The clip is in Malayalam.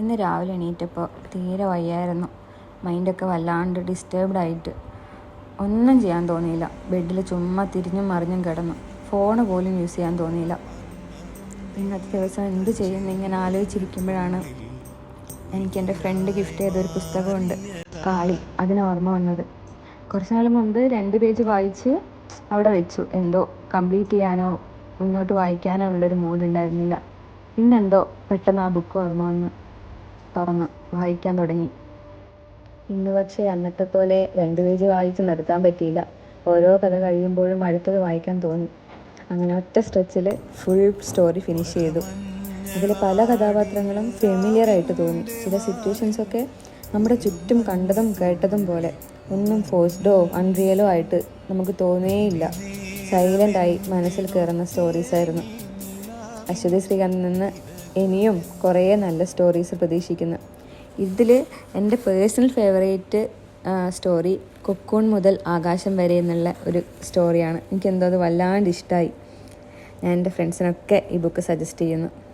ഇന്ന് രാവിലെ എണീറ്റപ്പോൾ തീരെ വയ്യായിരുന്നു. മൈൻഡൊക്കെ വല്ലാണ്ട് ഡിസ്റ്റേബ്ഡായിട്ട് ഒന്നും ചെയ്യാൻ തോന്നിയില്ല. ബെഡിൽ ചുമ്മാ തിരിഞ്ഞും മറിഞ്ഞും കിടന്നു. ഫോണ് പോലും യൂസ് ചെയ്യാൻ തോന്നിയില്ല. ഇന്നത്തെ ദിവസം എന്ത് ചെയ്യുന്നു ഇങ്ങനെ ആലോചിച്ചിരിക്കുമ്പോഴാണ് എനിക്ക് എൻ്റെ ഫ്രണ്ട് ഗിഫ്റ്റ് ചെയ്തൊരു പുസ്തകമുണ്ട്, കാളി. അതിന് ഓർമ്മ വന്നത്. കുറച്ച് നാൾ മുമ്പ് 2 പേജ് വായിച്ച് അവിടെ വെച്ചു. എന്തോ കംപ്ലീറ്റ് ചെയ്യാനോ മുന്നോട്ട് വായിക്കാനോ ഉള്ളൊരു മൂഡ് ഉണ്ടായിരുന്നില്ല. പിന്നെന്തോ പെട്ടെന്ന് ആ ബുക്ക് ഓർമ്മ വന്ന് തുറന്ന് വായിക്കാൻ തുടങ്ങി. ഇന്ന് പക്ഷേ അന്നത്തെ പോലെ 2 പേജ് വായിച്ച് നിർത്താൻ പറ്റിയില്ല. ഓരോ കഥ കഴിയുമ്പോഴും അടുത്തത് വായിക്കാൻ തോന്നി. അങ്ങനെ ഒറ്റ സ്ട്രെച്ചിൽ ഫുൾ സ്റ്റോറി ഫിനിഷ് ചെയ്തു. അതിൽ പല കഥാപാത്രങ്ങളും ഫെമിലിയർ ആയിട്ട് തോന്നി. ചില സിറ്റുവേഷൻസൊക്കെ നമ്മുടെ ചുറ്റും കണ്ടതും കേട്ടതും പോലെ. ഒന്നും ഫോഴ്സ്ഡോ അൺറിയലോ ആയിട്ട് നമുക്ക് തോന്നുകയില്ല. സൈലൻ്റായി മനസ്സിൽ കയറുന്ന സ്റ്റോറീസായിരുന്നു. അശ്വതി ശ്രീകാന്തിൽ നിന്ന് ഇനിയും കുറേ നല്ല സ്റ്റോറീസ് പ്രതീക്ഷിക്കുന്നു. ഇതിൽ എൻ്റെ പേഴ്സണൽ ഫേവറേറ്റ് സ്റ്റോറി കൊക്കൂൺ മുതൽ ആകാശം വരെ എന്നുള്ള ഒരു സ്റ്റോറിയാണ്. എനിക്കെന്തോ അത് വല്ലാണ്ട് ഇഷ്ടമായി. ഞാൻ എൻ്റെ ഫ്രണ്ട്സിനൊക്കെ ഈ ബുക്ക് സജസ്റ്റ് ചെയ്യുന്നു.